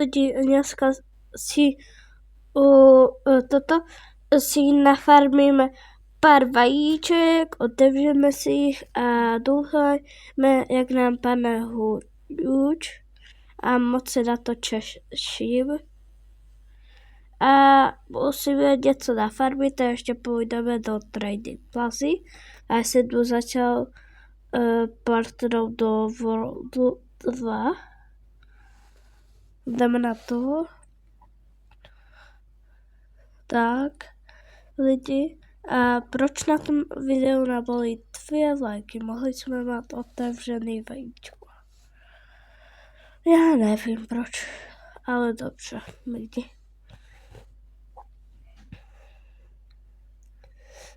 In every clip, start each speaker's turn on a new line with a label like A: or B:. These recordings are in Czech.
A: lidi, dneska si si nafarmíme pár vajíček, otevřeme si jich a doufáme, jak nám pane hůč a moc se na to těším. A musíme něco nafarmit a ještě půjdeme do Trading Plazy. A já jsem tu začal partnou do Worldu 2. Jdeme na to. Tak, lidi. A proč na tom videu naboli 2 lajky? Mohli jsme mít otevřený vajíčko. Já nevím proč, ale dobře, lidi.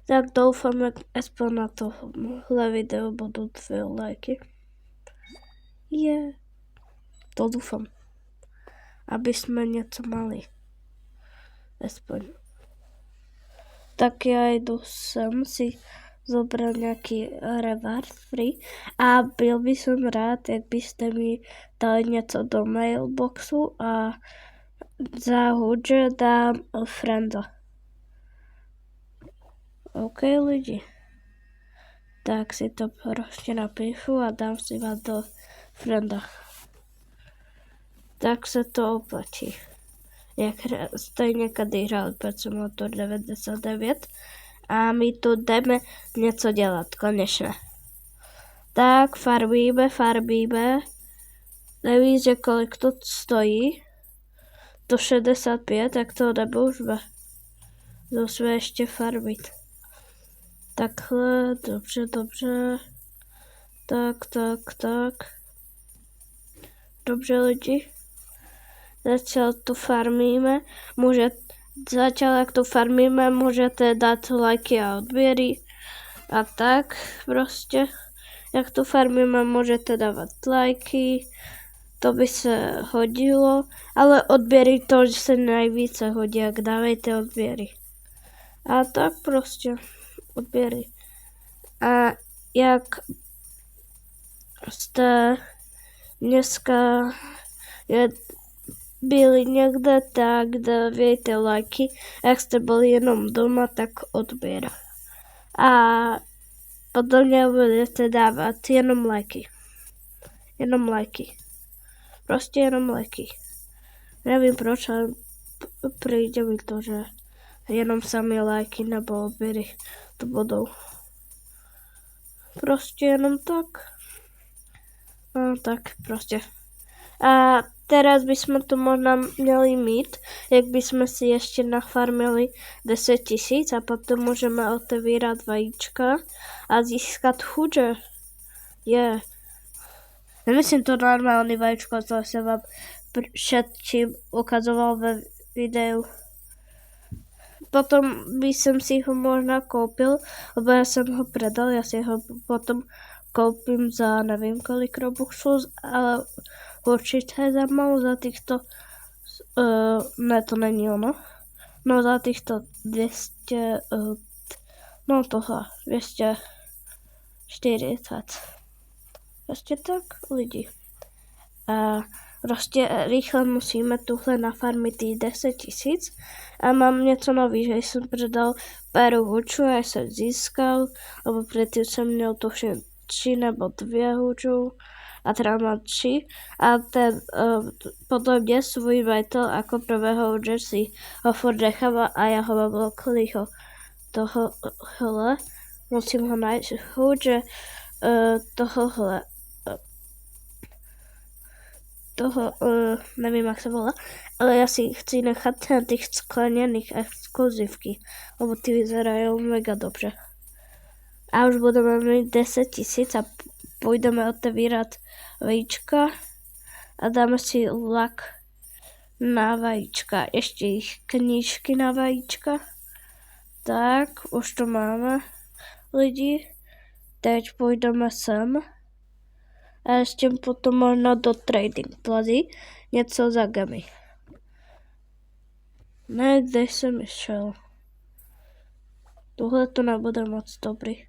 A: Tak doufám, že aspoň na tohle video budou 2 lajky. To doufám. Aby jsme něco mali. Aspoň. Tak já jdu sem si zobrat nějaký reward free a byl bych jsem rád, jak byste mi dali něco do mailboxu a za hodže dám frienda. OK lidi. Tak si to prostě napíšu a dám si vás do frienda. Tak se to oplatí. Jak stejně kdy hrál Pet Simulator 99 a my tu jdeme něco dělat, konečně. Tak farbíme. Nevíte, kolik to stojí? To 65, tak to nebudeme. Musíme ještě farbit. Takhle, dobře. Tak. Dobře lidi. Jak to farmíme, můžete dát lajky a odběry. A tak prostě. Jak to farmíme, můžete dávat lajky. To by se hodilo. Ale odběry to se nejvíce hodí, jak dávejte odběry. A tak prostě odběry. A jak jste dneska byli někde, tak dávejte lajky. Jak jste byli jenom doma, tak odběr. A potom budete dávat jenom lajky. Prostě jenom lajky. Nevím proč, ale přijde mi to, že jenom sami lajky nebo odběry to budou. Prostě jenom tak. No tak prostě. A teraz bychom to možná měli mít, jak bychom si ještě nafarmili 10 000 a potom můžeme otevírat vajíčka a získat chudže. Nemyslím to normální vajíčko, co jsem vám předtím ukazoval ve videu. Potom jsem si ho možná koupil, nebo já jsem ho predal, já si ho potom koupím za nevím kolik robuxů, ale určitě za málo, za těchto, ne to není ono, no za těchto 200, no tohle, 240. Prostě tak lidi. A prostě rychle musíme tuhle nafarmit i 10 000 a mám něco nový, že jsem předal péru hučů a jsem získal, lebo předtím jsem měl to všem 3 nebo 2 hučů a teda mám 3 a ten podobně svůj majitel jako prvého huče si ho furt nechává a já ho mám okolího tohohle, musím ho najít huče tohohle nevím jak se volá, ale já si chci nechat na těch skleněných exkluzivky, lebo ty vyzerají mega dobře. A už budeme mít 10 000 a půjdeme otevírat vajíčka a dáme si lak na vajíčka, ještě jich knížky na vajíčka. Tak, už to máme, lidi. Teď půjdeme sem. A ještě potom možná do Trading Plazy něco za gamy. Ne, kde jsem šel. Tohle to nebude moc dobrý.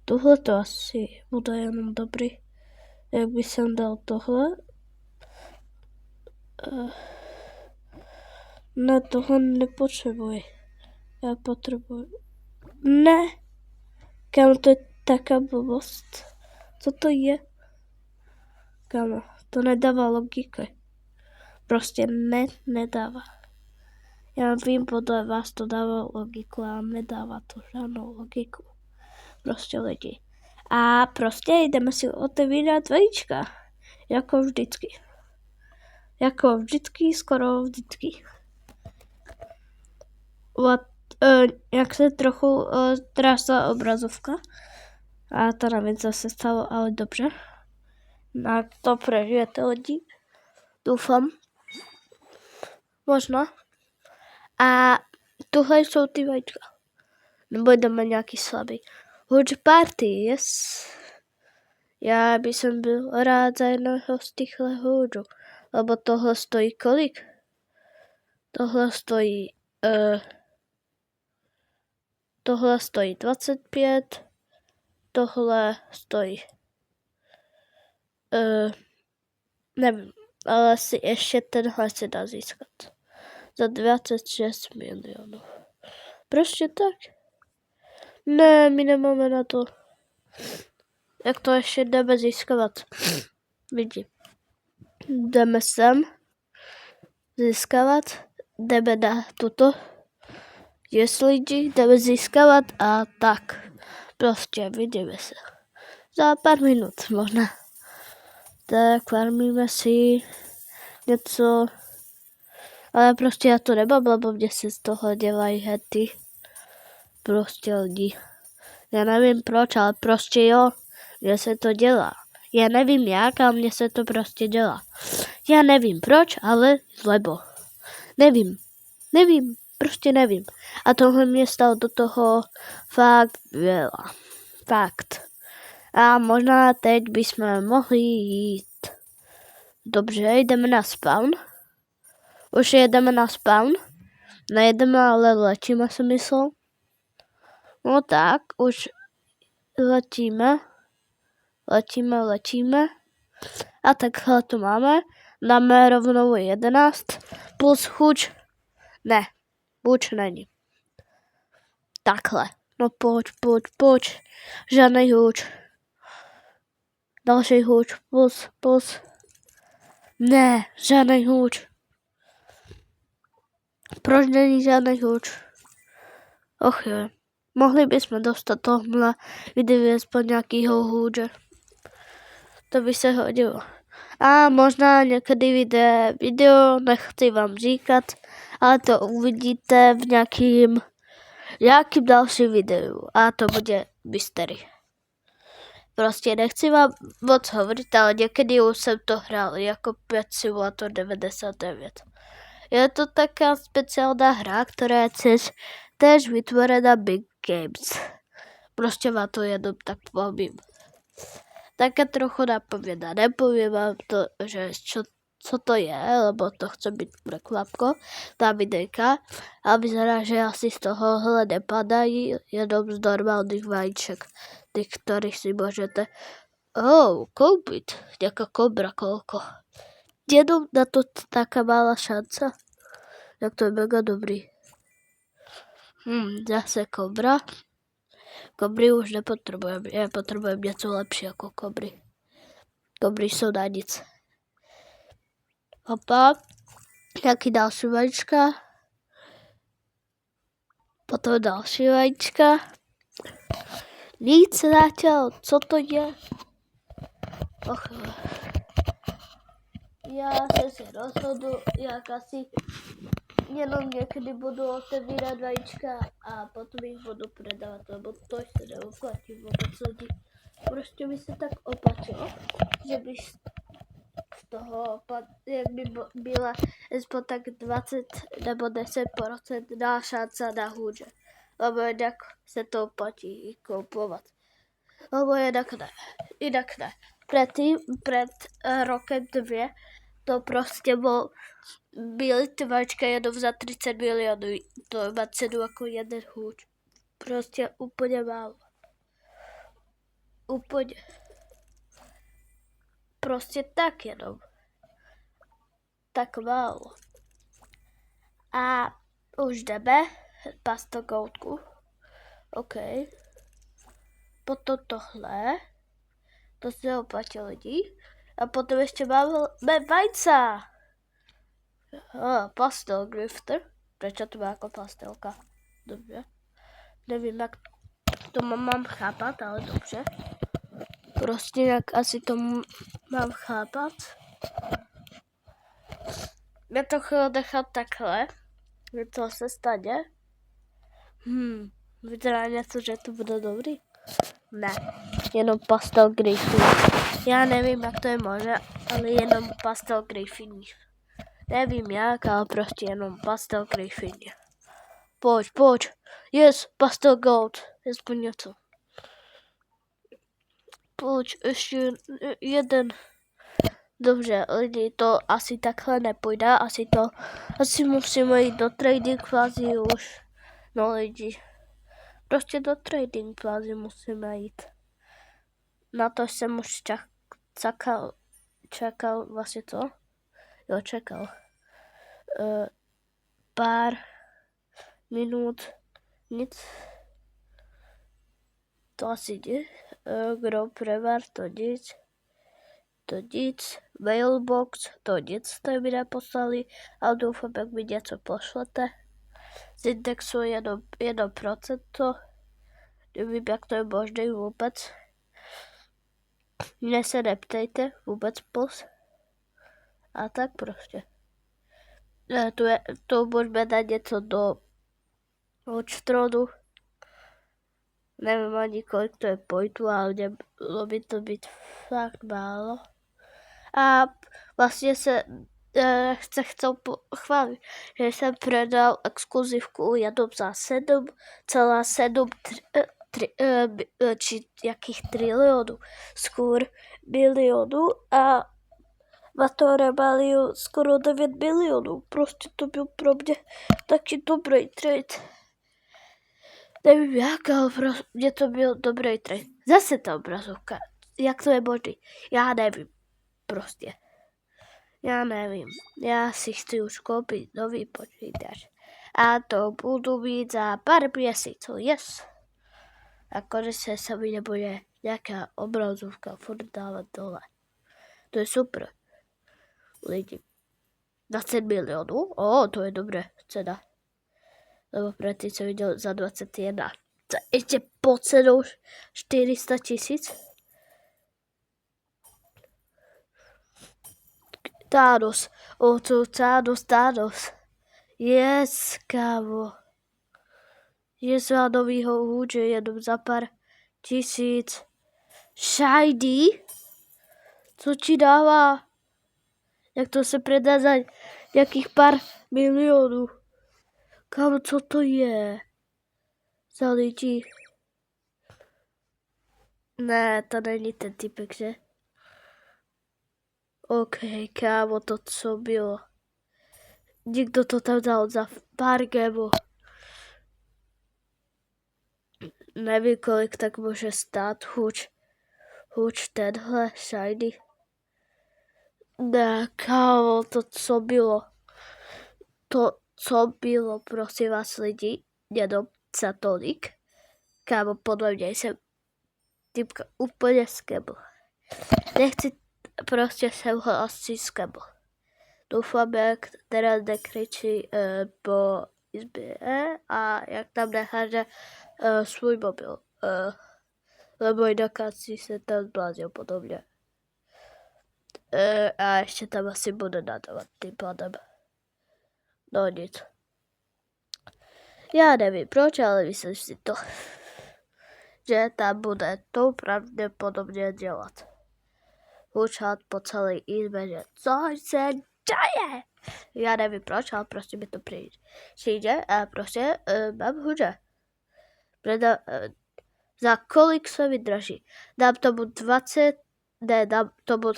A: Tohle to asi bude jenom dobrý. Jak by jsem dal tohle. Ne, toho nepotřebuji. Já potřebuji. Ne. Kámo, to je taká blbost. Co to je? Kámo, to nedává logiky. Prostě nedává. Já vím, podle vás to dává logiku, ale nedává to žádnou logiku. Prostě lidi. A prostě jdeme si otevírat vajíčka. Jako vždycky. Jako vždycky, skoro vždycky. Jak se trochu trásla obrazovka. A to navíc zase stalo, ale dobře. Na to prežijete lidi. Doufám. Možná. A tuhle jsou ty vajíčka. Nebo jdeme nějaký slabý. Huge party, yes. Já bych byl rád za jednoho z těchhle hůdů. Lebo tohle stojí kolik? Tohle stojí 25. Tohle stojí nevím, ale si ještě tenhle se dá získat. Za 26 milionů. Prostě tak. Ne, my nemáme na to. Jak to ještě jdeme získávat? Vidí. Jdeme sem. Získávat. Jdeme na tuto. Jestli jdeme získávat a tak. Prostě vidíme se. Za pár minut možná. Tak farmíme si něco. Ale prostě já to nemám, lebo mě se z toho dělají hety. Prostě lidi. Já nevím proč, ale prostě jo, mně se to dělá. Já nevím jak, ale mně se to prostě dělá. Já nevím proč, ale lebo. Nevím, prostě nevím. A tohle mě stalo do toho fakt veľa. Fakt. A možná teď bychom mohli jít. Dobře, jdeme na spawn. Už jedeme na spawn. Nejedeme, ale letíme, jsem myslel. No tak, už letíme. A takhle to máme. Dáme rovnou 11 plus huč. Ne, huč není. Takhle. No pojď. Žádnej huč. Další huč. Plus. Ne, žádnej huč. Proč není žádnej huč? Och jo. Mohli bychom dostat tohle videu aspoň nějakýho hůře. To by se hodilo. A možná někdy vyjde video, nechci vám říkat, ale to uvidíte v nějakým dalším videu. A to bude mystery. Prostě nechci vám moc hovorit, ale někdy už jsem to hrál jako 5 Simulator 99. Je to taká speciálna hra, která je tež vytvorená Big Games. Prostě vám to jenom tak povím. Také trochu napověda. Nepovím vám to, že co to je, lebo to chce být prekvapko, ta videjka. A vyzerá, že asi z tohohle nepadají, jenom z normálních vajíček, těch, kterých si můžete koupit. Nějaká kobra kolko. Jenom na to taká malá šance. Jak to je mega dobrý. Zase kobra. Kobry už nepotřebujeme. Já potřebujem něco lepší jako kobry. Kobry jsou na nic. Hopa. Nějaký další vajíčka. Potom další vajíčka. Nic zatiaľ. Co to je? Och. Já jsem si rozhodl, jak asi jenom někdy budu otevírat vajíčka a potom jich budu predávat, lebo to se neoplatí vůbec lidi. Prostě mi se tak oplatilo, že bych z toho, jak by byla aspoň tak 20 nebo 10% dá šance na hůře. Lebo jinak se to oplatí koupovat. Lebo jinak ne. Před rokem 2 to prostě byly ty vajíčka jenom za 30 milionů. To má cenu jako jeden hůč. Prostě úplně málo. Úplně. Prostě tak jenom. tak málo. A už jdeme, pastokoutku. OK. Potom tohle. To se oplatí lidi. A potom ještě máme vajca. Pastel grifter. Proč to má jako pastelka? Dobře. Nevím, jak to mám chápat, ale dobře. Prostě jak asi to mám chápat. Já to chci nechat takhle. Co se stane? Vypadá něco, že to bude dobrý? Ne, jenom pastel Gryffindor. Já nevím, jak to je možné, ale jenom pastel Gryffindor. Nevím jak, ale prostě jenom pastel Gryffindor. Pojď. Yes, pastel gold. Aspoň něco. Pojď, ještě jeden. Dobře, lidi, to asi takhle nepůjde. Asi musíme jít do trading fázi už. No lidi. Prostě do trading fázi musíme jít. Na to jsem už čekal vlastně to. Jo, čekal. Pár minut, nic. To asi jde. Kdo prevar, to nic. Mailbox, to nic jste mi neposlali, ale doufám, jak mi něco pošlete. Z indexu 1%. Nevím, jak to je možné vůbec. Mně se neptejte vůbec plus. A tak prostě. To můžeme dát něco do Watchtronu. Nevím ani kolik to je pointu, ale mělo by to být fakt málo. A vlastně se chcel pochválit, že jsem prodal exkluzivku jenom za 7,7 či jakých trilionů, skôr milionů a Vatore mali skoro 9 milionů. Prostě to byl pro mě taky dobrý trade. Nevím jak, ale pro mě to byl dobrý trade. Zase ta obrazovka. Jak to je možný? Já nevím. Prostě. Já nevím. Já si chci už koupit nový počítač. A to budu mít za pár měsíců. Yes. A konečně se mi nebude nějaká obrazovka furt dávat dole. To je super. Lidi. 20 milionů? To je dobré cena. Lebo predtým som videl za 21. To je ešte po cenou 400 000. Thanos. Thanos. Yes, kámo. Yes, má novýho hůče jenom za pár tisíc. Shiny? Co ti dává? Jak to se predá za nějakých pár milionů? Kámo, co to je? Za lidi? Ne, to není ten typek, že? OK, kámo, to co bylo? Někdo to tam dal za pár gemů. Nevím, kolik tak může stát huč tenhle shiny. Ne, kámo, to co bylo? Co bylo, prosím vás lidi, jenom za tolik. Kámo, podle mě jsem typka úplně skebl. Nechci, prostě jsem ho asi skebl. Doufám, jak teda nekričí po izbě a jak tam necháže svůj mobil. Lebo jinak asi se tam zblázil podobně. A ještě tam asi bude nadávat tím pádem. No nic. Já nevím proč, ale myslím si to, že tam bude to pravděpodobně dělat. Hučat po celé izbě, že co se děje. Já nevím proč, ale prostě mi to přijde a prostě mám huře. Za kolik se vydrží? Dám tomu 20, ne, dám tomu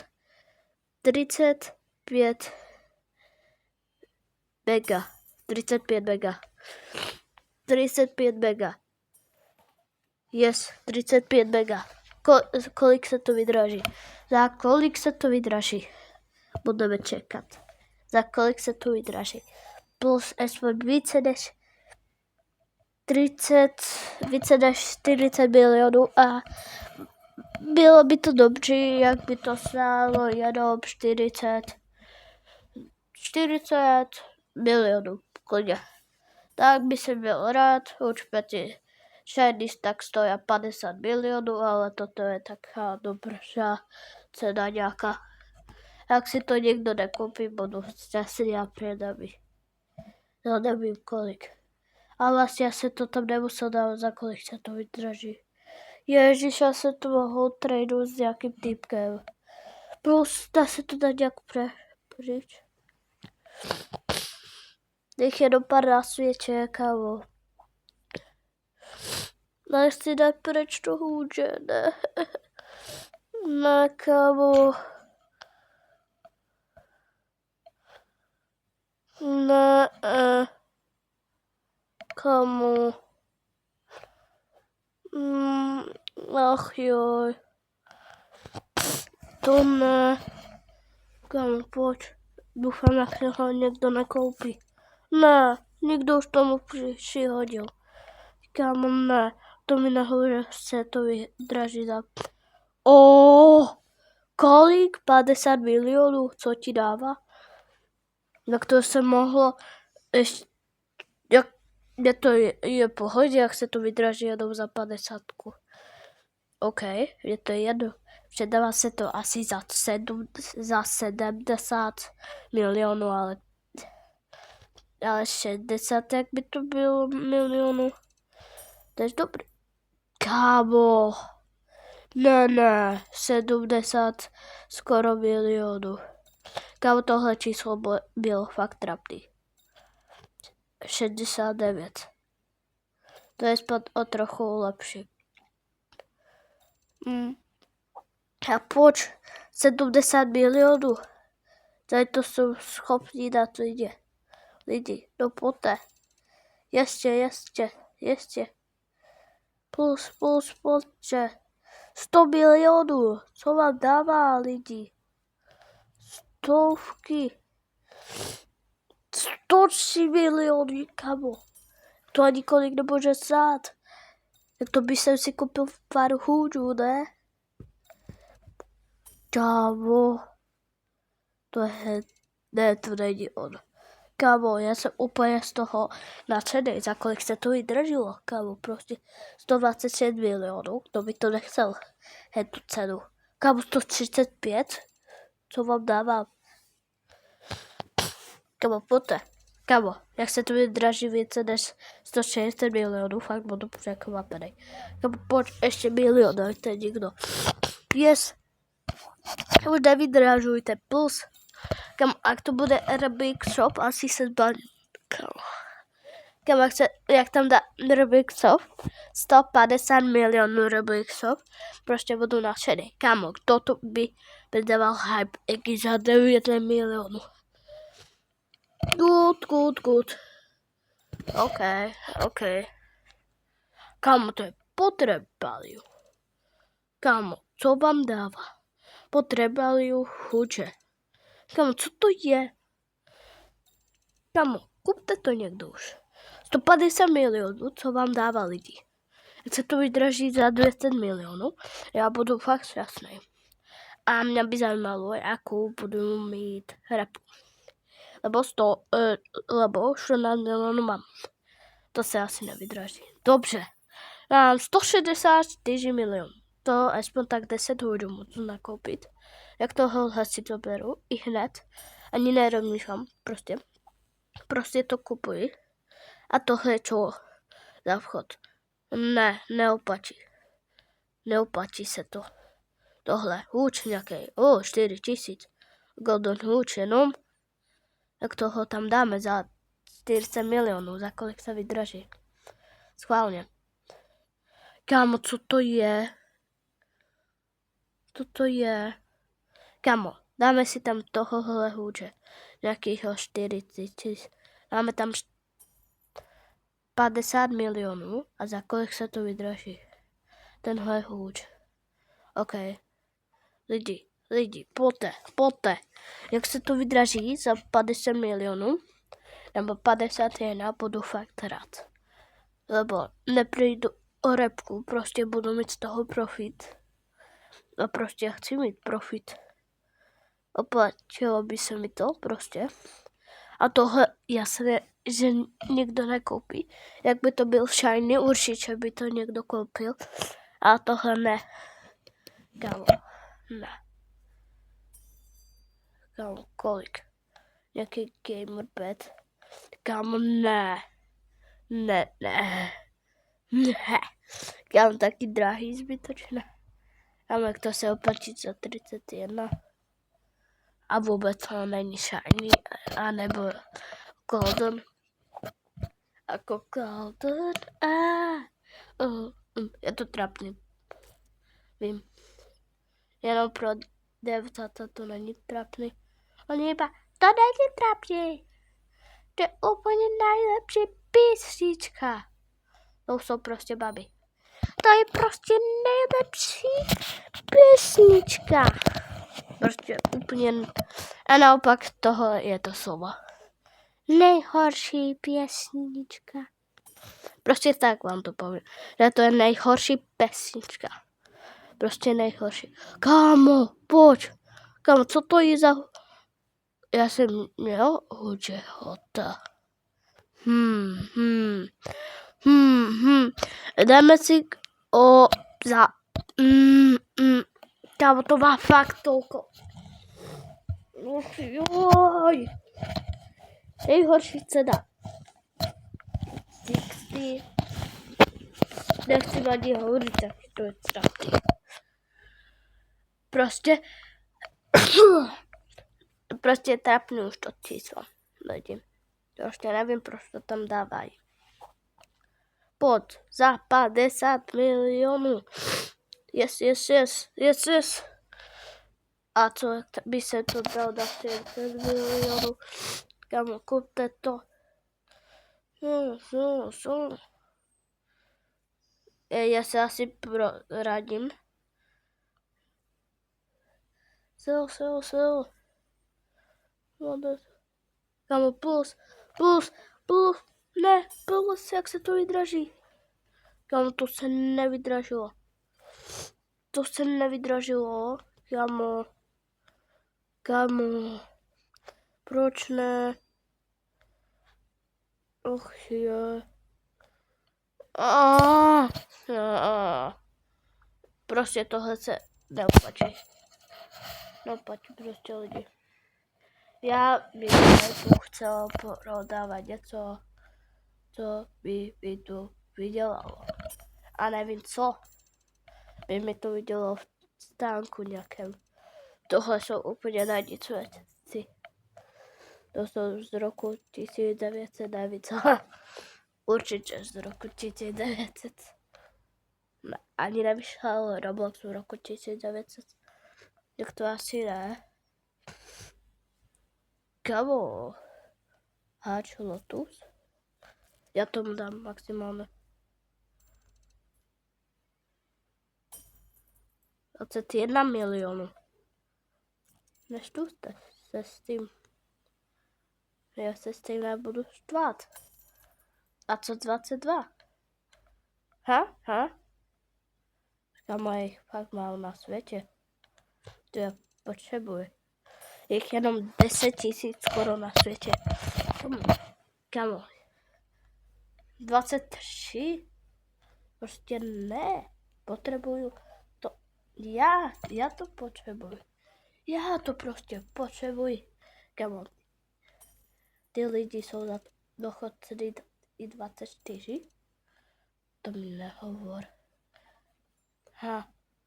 A: 35 mega. 35 mega. 35 mega. Yes, 35 mega. Kolik se to vydrží? Za kolik se to vydrží? Budeme čekat. za kolik se to vydraží. Plus aspoň více než 40 milionů a bylo by to dobře, jak by to stálo jenom 40 milionů, klidně. Tak by jsem byl rád, určitě ty Shinies tak stojí 50 milionů, ale toto je taká dobrá cena nějaká. Jak si to někdo nekoupí, budu asi já předavý. No nevím kolik. Ale vlastně já se to tam nemusel dávat, za kolik se to vydraží. Ježiš, já se to mohl tradovat s nějakým týpkem. Plus dá se to dát nějak pryč. Nech jenom pár na světě, kámo. Nechci dát pryč to hůže, ne. Ne, kámo. Ne, kámo. Ach joj. To ne. Kámo, pojď. Doufám, že ho někdo nekoupí. Ne, nikdo už tomu přihodil. Kámo, ne. To mi nahoře se to vydraží za... Kolik? 50 milionů? Co ti dává? Jak to se mohlo... Ještě... Jak to je pohodě, jak se to vydraží jenom za 50. OK, je to jedno. Předává se to asi za 70 milionů, ale 60, jak by to bylo milionů. To je dobrý. Kámo. Ne, 70 skoro milionů. Kámo, tohle číslo bylo fakt trapný. 69. To je o trochu lepší. A proč 70 milionů? Tady to jsou schopní dát lidi. No poté. Ještě. Plus, pojďte. 100 milionů. Co vám dává lidi? Stovky. 103 milionů, kamo. To ani kolik nemůže stát. Tak to by jsem si koupil pár hůdů, ne? Kámo. To není on. Kámo, já jsem úplně z toho nadšený, za kolik se to vydržilo. Kámo, prostě 126 milionů, kdo by to nechcel, tu cenu. Kámo, 135? Co vám dávám? Kámo, pojďte. Kámo, jak se to vydraží více než 160 milionů, fakt budu překvapený. Kámo, pojď ještě milion, dojte někdo. Yes. Už nevydražujte, plus. Kámo, jak to bude Rubik Shop, asi se zbaví. Kámo, jak tam dá Rubik Shop, 150 milionů Rubik Shop, prostě budu nadšený. Kámo, kdo to by dával hype, jaký za 9 milionů. Good. OK. Kámo, to je potřebaliu. Kámo, co vám dává? Potřebaliu chuče. Kámo, co to je? Kámo, kupte to někdo už. 150 milionů, co vám dává lidi. Jak se to vydraží za 200 milionů, já budu fakt šťastný. A mě by zajímalo, jakou budu mít repu. Lebo 14 milionů mám. To se asi nevydraží. Dobře. Mám 164 milionů. To aspoň tak 10 hůdů můžu nakoupit. Jak tohle si to beru i hned. Ani nerozmýšlám. Prostě to kupuji. A tohle je čo za vchod. Ne, neoplatí se to. Tohle hůč nějaký. 4000. Golden hůč jenom. Jak toho tam dáme za 40 milionů, za kolik se vydraží. Schválně. Kámo, co to je? Kámo, dáme si tam tohohle hůče. Nějakýho 40 000. Dáme tam 50 milionů a za kolik se to vydraží. Tenhle hůč. OK. lidi, poté, jak se to vydraží za 50 milionů, nebo 51, budu fakt rád. Lebo neprijdu o repku, prostě budu mít z toho profit. A prostě chci mít profit. Oplatilo by se mi to prostě. A tohle jasně, že nikdo nekoupí. Jak by to byl shiny, určitě by to někdo koupil. A tohle ne. Kámo, ne. Kámo, kolik? Nějaký gamer pad? Kámo, ne. Ne. Kámo, taky drahý zbytočné. Kámo, jak to se oplatí za 31. A vůbec to není shiny, anebo golden. Jako golden. Je to trapný. Vím. Jenom pro devčata to není trapný. Oni iba, to není trapný. To je úplně nejlepší písnička. To jsou prostě baby. To je prostě nejlepší písnička. Prostě úplně. A naopak toho je to slovo. Nejhorší písnička. Prostě tak vám to povím. Že to je nejhorší písnička. Prostě nejhorší. Kámo, pojď. Kámo, co to je za... Já jsem měl hota. Dáme si za... Kámo, to má fakt tolko. Joj. Nejhorší cena. 60. Nechci ani hovorit, tak to je trapný. Prostě trapný už to číslo. Lidi. Prostě nevím, proč to tam dávají. Pod za 50 milionů. Yes. A co by se to dalo za 40 milionů? Kámo, kupte to. Já se asi proradím. Sell. Kámo, plus. Ne, plus, jak se to vydraží. Kámo, to se nevydražilo. Kámo. Proč ne? Och jo. Prostě tohle se neoplatí. Neoplatí prostě lidi. Já bych tu chcela prodávat něco, co by mi tu vydělalo. A nevím co by mi to vydělalo v stánku nějakém. Tohle jsou úplně na nic věci. To jsou z roku 1909. Určitě z roku 1900. Ne, ani nevyšel Roblox v roku 1900. Jak to asi ne. Kámo. Háč Lotus. Já tomu dám maximálně 21 milionů. Neštůste se s tím. Já se s tím nebudu štvát. A co 22? Kámo, jich fakt málo na světě. To já potřebuji. Jich jenom 10 000 skoro na světě. Kámo. 23? Prostě ne. Potřebuju to. Já to potřebuji. Já to prostě potřebuji. Kámo. Ty lidi jsou za dochodce i 24. To mi nehovor.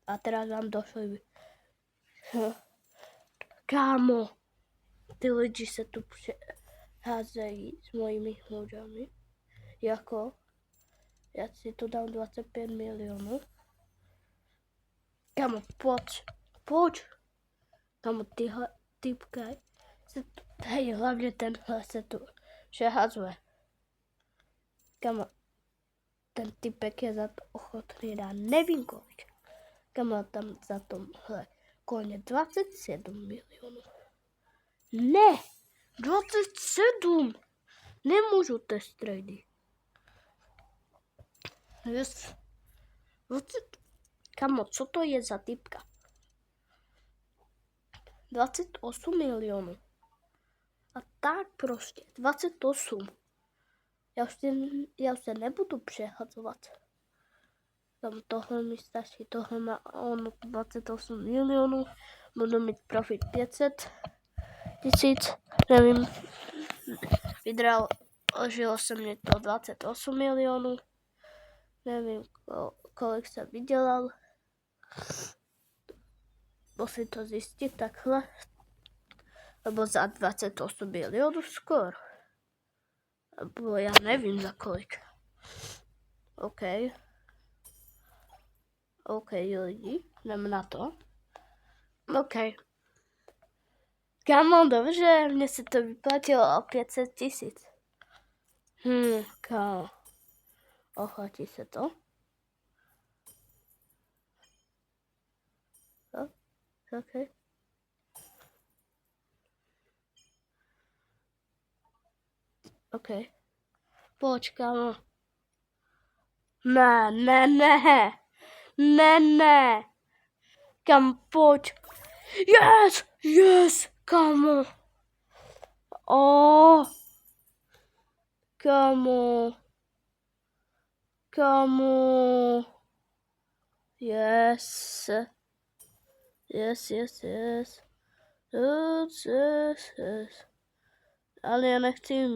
A: A teraz vám došli. Kámo. Ty lidi se tu házejí s mojimi hlodami. Jako? Já si tu dám 25 milionů. Kámo, pojď. Kámo, tyhle typkaj. Hej, hlavně tenhle se tu přehazuje. Kámo, ten typek je za to ochotný dát nevím kolik. Kámo, tam za tomhle Koně 27 milionů. Ne, 27. Nemůžu test trady. Yes. Kamo, co to je za typka? 28 milionů. A tak prostě, 28. Já už se nebudu přehazovat. Tam tohle mi stačí, tohle má on 28 milionů. Budu mít profit 500 tisíc. Nevím, vydrželo se mě to 28 milionů. Nevím, kolik jsem vydělal. Musím to zjistit takhle. Nebo za 28 milionů skoro. Nebo já nevím za kolik. OK, lidi, jdeme na to. OK. Kámo, dobře, mně se to vyplatilo o 500 tisíc. Kámo. Ochotí se to? OK. OK. Počkáme. Ne. Kam pojď. Yes, kámo. Kámo. Yes. Ale já nechci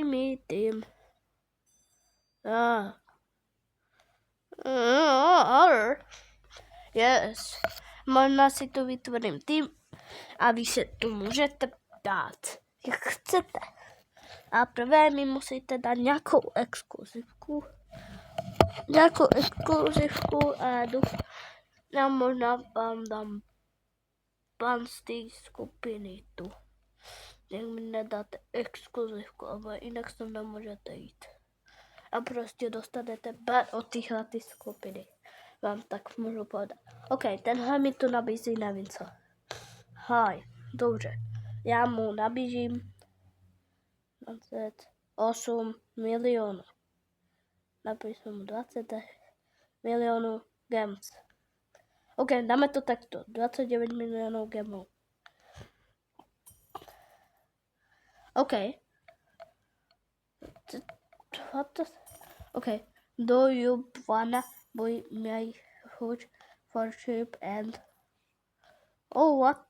A: mít tým. Yes. Možná si to vytvorím tým a vy se tu můžete dát, jak chcete. A prvé mi musíte dát nějakou exkluzivku. A já možná vám dám ban z té skupiny tu. Jak mi nedáte exkluzivku, ale jinak se nemůžete jít. A prostě dostanete ban od téhle skupiny. Vám tak můžu podat. OK, tenhle mi to nabízí, nevím co. Hi, dobře. Já mu nabízím 28 milionů. Napíšu mu 20 milionů gems. OK, dáme to takto. 29 milionů gemů. OK. OK. Do you wanna buy my huge friendship and... Oh, what?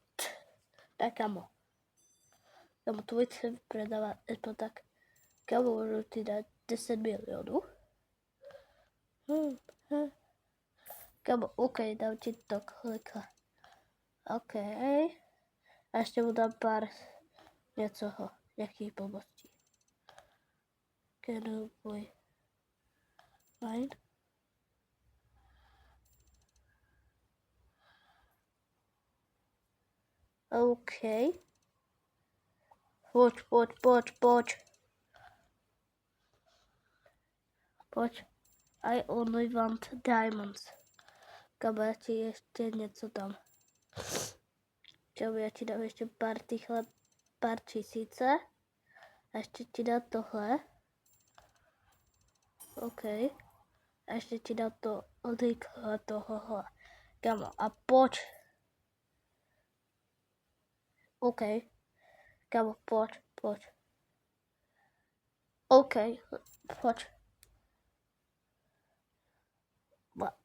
A: Tak kamo. Kamo, to se prodává to tak. Kamo, můžu ti dát 10 milionů? Kamo, OK, dám ti to klika. OK. A ještě mu dám pár něcoho, jaký pomocí. Can you buy mine? OK. Pojď. I only want diamonds. Kamo, já ti ještě něco dám. Já ti dám ještě pár tisíce. A ještě ti dám tohle. OK. A ještě ti dám tohle. Kamo, a pojď. OK. Kamo, pojď. OK, pojď.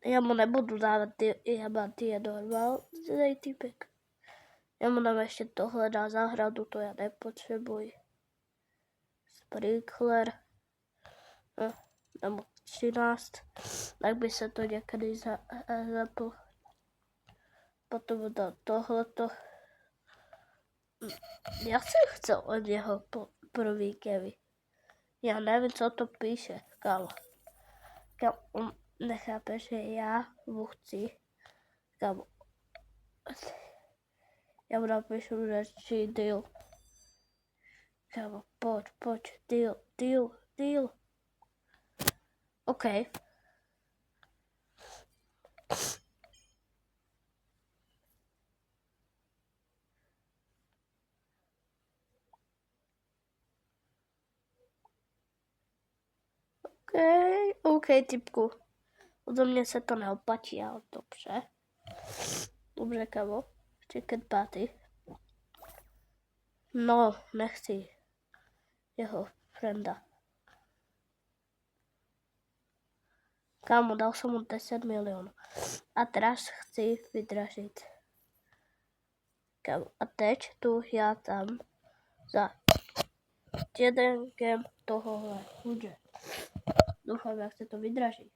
A: Já mu nebudu dávat diamanty, je normální typek. Já mu dám ještě tohle na zahradu, to já nepotřebuji. Sprinkler. Nebo 13. Tak by se to někdy zapl. Potom dám tohleto. Já si chci od něho pro víkendy. Já nevím, co to píše, kámo. On nechápe, že já mu chci. Kámo. Já mu napíšu radši deal. Kámo, pojď, deal. OK. OK, typku. Odo mě se to neoplatí, ale dobře. Dobře, kamo. Chicken patty. No, nechci jeho frenda. Kámo, dal som mu 10 milionů. A teraz chci vydražit. Kámo, a teď tu já tam za jeden game tohohle hudže. Doufám, jak se to vydraží.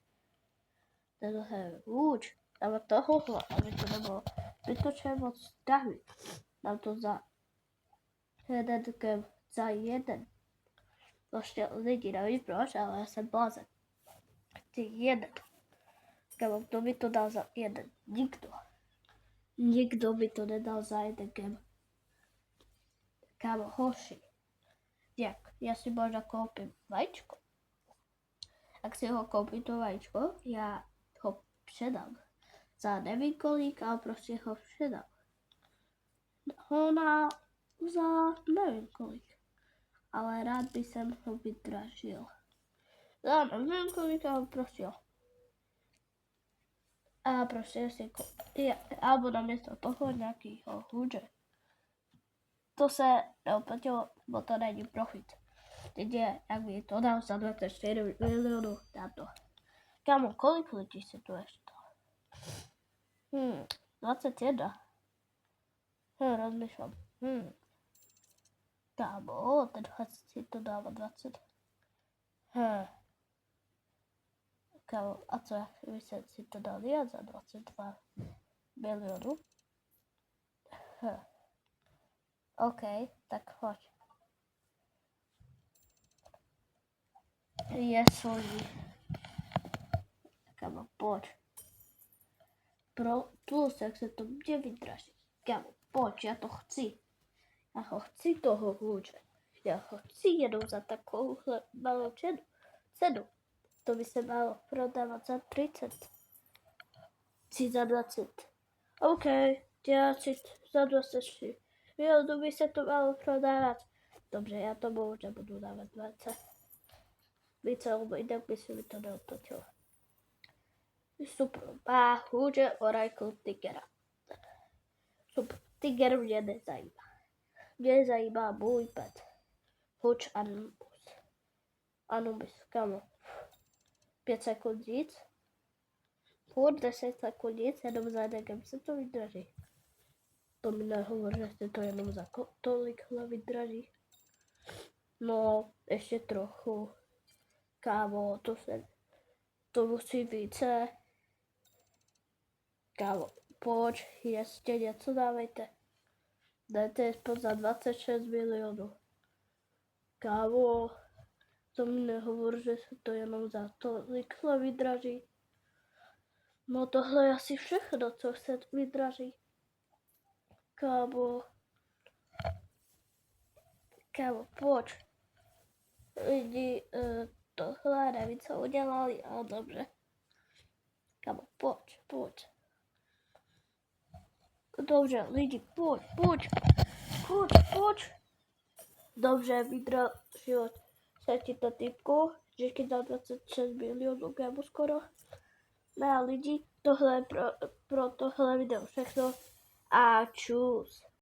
A: Tenhle hůč. Dáme tohohle, aby to nebylo zbytočně moc drahý. Dám to za jeden game za jeden. Vlastně lidi neví proč, ale já jsem blázen. Chci jeden. Kámo, kdo by to dal za jeden? Nikdo. Nikdo by to nedal za jeden game. Kámo, hoši. Jak? Já si možná koupím vajíčko. Jak si ho koupím to vajíčko, já ho předám. Za nevím kolik, ale prostě ho předám. Ona za nevím kolik. Ale rád by jsem ho vydražil. Za nevím kolik, ale prostě jo. A prostě si alebo na město toho nějakýho hůře. To se neoplatilo, bo to není profit. Teď je, jak by to dal za 24 milionů, dám to. Kámo, kolik lidí si tu ještě dal? 21. Rozmýšlám. Kámo, tenhle si to dává 20. Kámo, a co, jak by se si to dal já za 22 milionů? OK, tak pojď. Je solí. Kámo, pojď. Pro plus, jak se to mě vydraží. Kámo, pojď, já to chci. Já ho chci toho hůře. Já ho chci jenom za takovouhle malou cenu. To by se malo prodávat za 30. Chci za 20. OK, já chci za 24. To by se to malo prodávat. Dobře, já to možná budu dávat 20. Více, lebo jinak by se mi to neoplatilo. Super. A hůře Oracle Tigera. Super. Tiger mě nezajímá. Mě zajímá můj pet. Huč Anubis. Anubis, kamo. 5 sekund nic. Furt 10 sekund nic, jenom za jeden se to vydraží. To mi nehovor, že se to jenom za tolikhle vydraží. No, ještě trochu. Kámo, to musí více. Kámo, pojď, ještě něco dávejte. Dajte aspoň za 26 milionů. Kámo, to mi nehovor, že se to jenom za tolikhle vydraží. No tohle je asi všechno, co se vydraží. Kámo, pojď. Lidi tohle neví, co udělali, ale dobře. Kámo, pojď. Dobře, lidi, pojď. Dobře, vydražilo se ti to typku, že dal 26 milionů, kámo, skoro. No lidi, tohle pro tohle video všechno a čus.